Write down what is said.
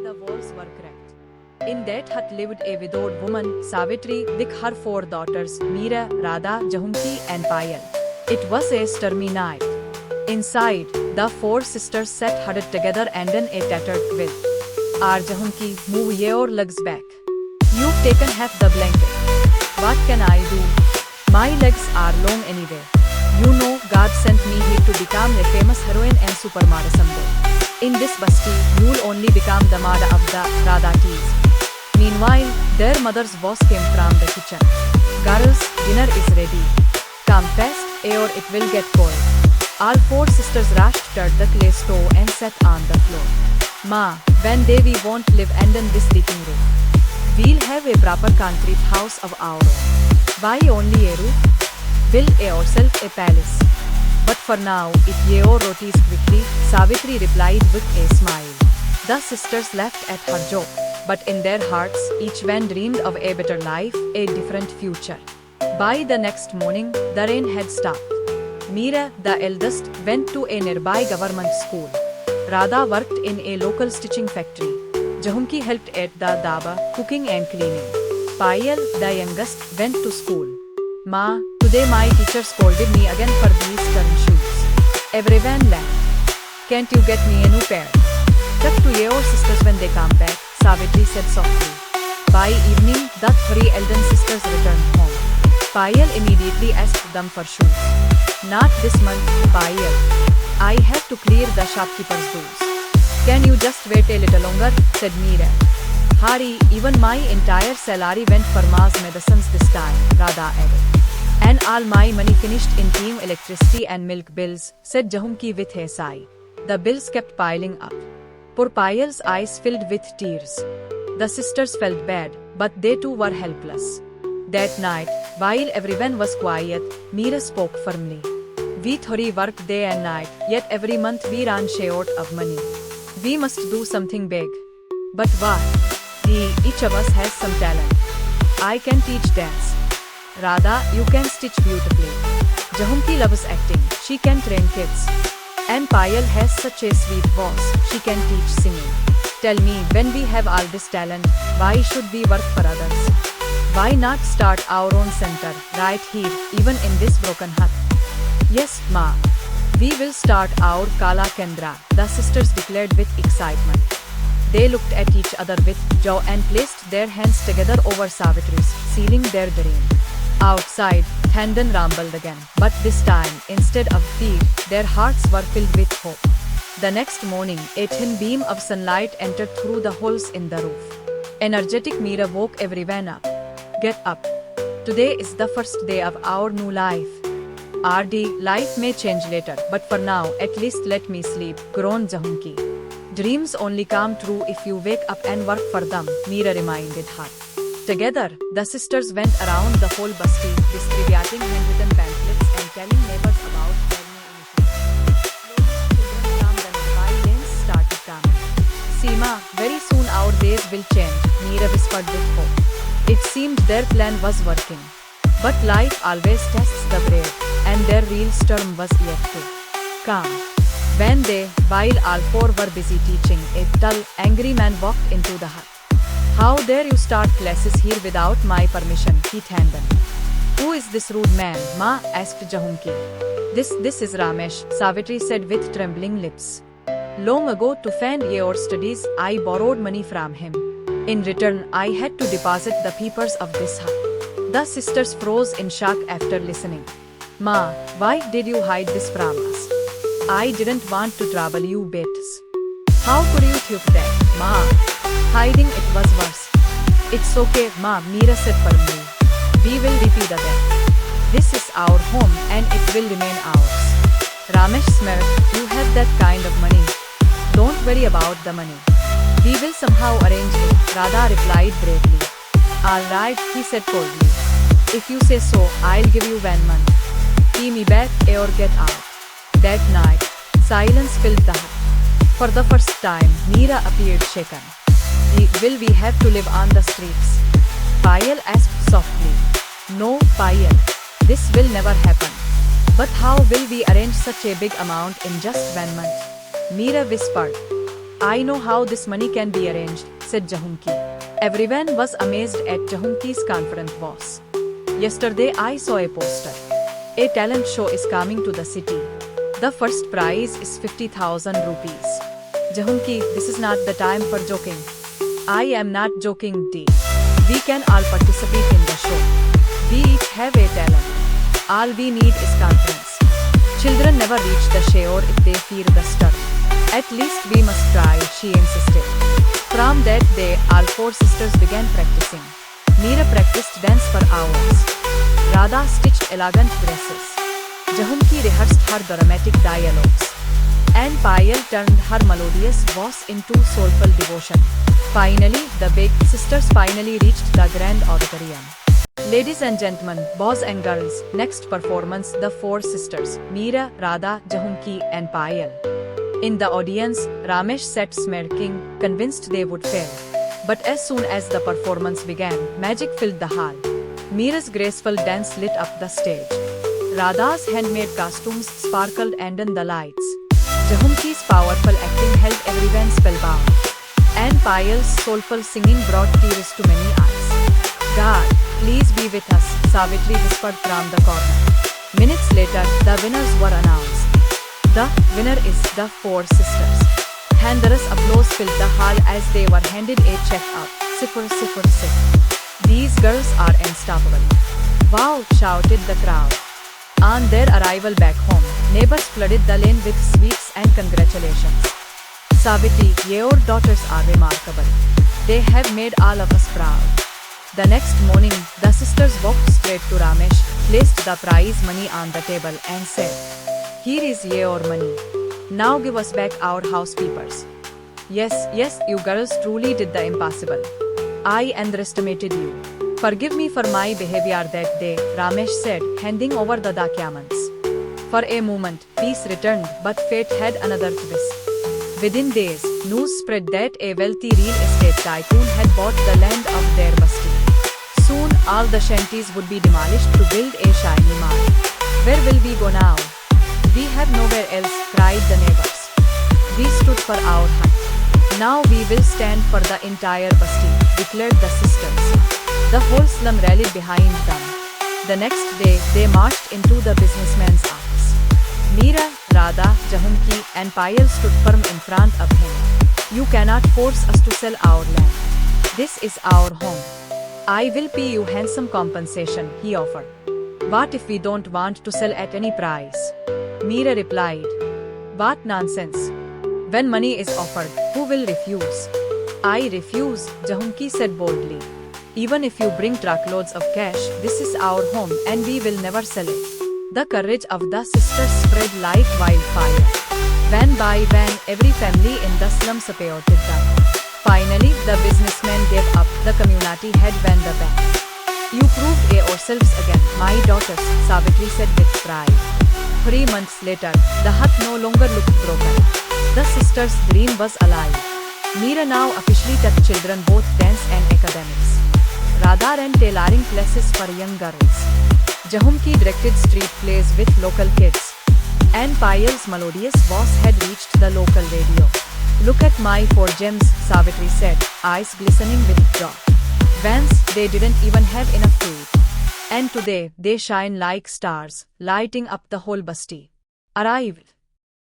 the walls were cracked. In that hut lived a widowed woman, Savitri, with her 4 daughters, Meera, Radha, Jahumki and Payal. It was a stormy night. Inside, the 4 sisters sat huddled together under a tattered quilt. Jahumki, move your legs back. You've taken half the blanket. What can I do? My legs are long anyway. You know, God sent me here to become a famous heroine and supermodel someday. In this basti, you'll only become the mother of the Radhatis. Meanwhile, their mother's voice came from the kitchen. Girls, dinner is ready. Come fast, or it will get cold. All 4 sisters rushed toward the clay stove and sat on the floor. Ma, one day we won't live under this leaking roof. We'll have a proper concrete house of our own. Why only a roof? Build yourself a palace. But for now, eat your rotis quickly, Savitri replied with a smile. The sisters laughed at her joke, but in their hearts, each one dreamed of a better life, a different future. By the next morning, the rain had stopped. Meera, the eldest, went to a nearby government school. Radha worked in a local stitching factory. Jahumki helped at the daba, cooking and cleaning. Payal, the youngest, went to school. Ma, today my teacher scolded me again for these torn shoes. Everyone laughed. Can't you get me a new pair? Talk to your sisters when they come back, Savitri said softly. By evening, the 3 elder sisters returned home. Payal immediately asked them for shoes. Not this month, Payal. I have to clear the shopkeeper's dues. Can you just wait a little longer? Said Meera. Hari, even my entire salary went for mass medicines this time, Radha added. And all my money finished in team electricity and milk bills, said Jahumki with a sigh. The bills kept piling up. Poor Payal's eyes filled with tears. The sisters felt bad, but they too were helpless. That night, while everyone was quiet, Meera spoke firmly. We three worked day and night, yet every month we ran short of money. We must do something big. But what? Each of us has some talent. I can teach dance. Radha, you can stitch beautifully. Jahumki loves acting, she can train kids. And Payal has such a sweet voice, she can teach singing. Tell me, when we have all this talent, why should we work for others? Why not start our own center, right here, even in this broken hut? Yes, Ma. We will start our Kala Kendra, the sisters declared with excitement. They looked at each other with joy and placed their hands together over Savitri's, sealing their dream. Outside, Thandon rumbled again, but this time, instead of fear, their hearts were filled with hope. The next morning, a thin beam of sunlight entered through the holes in the roof. Energetic Meera woke everyone up. Get up. Today is the first day of our new life. RD, life may change later, but for now, at least let me sleep, groaned Jahumki. Dreams only come true if you wake up and work for them, Meera reminded her. Together, the sisters went around the whole basti, distributing handwritten pamphlets and telling neighbors about their new initiatives. Slowly, children from the nearby lanes started coming. Seema, very soon our days will change, Meera whispered with hope. It seemed their plan was working. But life always tests the brave, and their real storm was yet to come. One day, while all 4 were busy teaching, a dull, angry man walked into the hut. How dare you start classes here without my permission, he thundered. Who is this rude man, Ma? Asked Jahumki. This is Ramesh, Savitri said with trembling lips. Long ago, to fund your studies, I borrowed money from him. In return, I had to deposit the papers of this hut. The sisters froze in shock after listening. Ma, why did you hide this from us? I didn't want to trouble you bits. How could you think that, Ma? Hiding it was worse. It's okay, Ma, Meera said firmly. We will repay the debt. This is our home and it will remain ours. Ramesh smirked, you have that kind of money. Don't worry about the money. We will somehow arrange it, Radha replied bravely. Alright, he said coldly. If you say so, I'll give you 1 month. Pay me back or get out. That night, silence filled the hut. For the first time, Meera appeared shaken. Will we have to live on the streets? Payal asked softly. No, Payal. This will never happen. But how will we arrange such a big amount in just 1 month? Meera whispered. I know how this money can be arranged, said Jahumki. Everyone was amazed at Jahumki's confident voice. Yesterday I saw a poster. A talent show is coming to the city. The first prize is 50,000 rupees. Jahumki, this is not the time for joking. I am not joking, D. We can all participate in the show. We each have a talent. All we need is confidence. Children never reach the shore if they fear the start. At least we must try, she insisted. From that day, all four sisters began practicing. Meera practiced dance for hours. Radha stitched elegant dresses. Jahumki rehearsed her dramatic dialogues. And Payal turned her melodious voice into soulful devotion. Finally, the big sisters finally reached the grand auditorium. Ladies and gentlemen, boys and girls, next performance the four sisters, Meera, Radha, Jahumki and Payal. In the audience, Ramesh sat smirking, convinced they would fail. But as soon as the performance began, magic filled the hall. Meera's graceful dance lit up the stage. Radha's handmade costumes sparkled under the lights. Jahumki's powerful acting held everyone spellbound. And Payal's soulful singing brought tears to many eyes. God, please be with us, Savitri whispered from the corner. Minutes later, the winners were announced. The winner is the four sisters. Thunderous applause filled the hall as they were handed a check of 000. These girls are unstoppable. Wow, shouted the crowd. On their arrival back home, neighbors flooded the lane with sweets and congratulations. Savitri, your daughters are remarkable. They have made all of us proud. The next morning, the sisters walked straight to Ramesh, placed the prize money on the table and said, "Here is your money. Now give us back our house papers." Yes, you girls truly did the impossible. I underestimated you. Forgive me for my behavior that day, Ramesh said, handing over the documents. For a moment, peace returned, but fate had another twist. Within days, news spread that a wealthy real estate tycoon had bought the land of their basti. Soon, all the shanties would be demolished to build a shiny mall. Where will we go now? We have nowhere else, cried the neighbors. We stood for our hut. Now we will stand for the entire basti, declared the sisters. The whole slum rallied behind them. The next day, they marched into the businessman's office. Meera, Radha, Jahumki and Payal stood firm in front of him. You cannot force us to sell our land. This is our home. I will pay you handsome compensation, he offered. What if we don't want to sell at any price? Meera replied. What nonsense. When money is offered, who will refuse? I refuse, Jahumki said boldly. Even if you bring truckloads of cash, this is our home and we will never sell it. The courage of the sisters spread like wildfire. Van by van, every family in the slum supported them. Finally, the businessman gave up. The community had won the bet. You proved yourselves again, my daughters, Savitri said with pride. 3 months later, the hut no longer looked broken. The sisters' dream was alive. Meera now officially taught children both dance and academics. Radha ran tailoring classes for young girls. Jahumki directed street plays with local kids. And Payal's melodious voice had reached the local radio. Look at my 4 gems, Savitri said, eyes glistening with joy. Once, they didn't even have enough to eat. And today, they shine like stars, lighting up the whole basti. Arrived.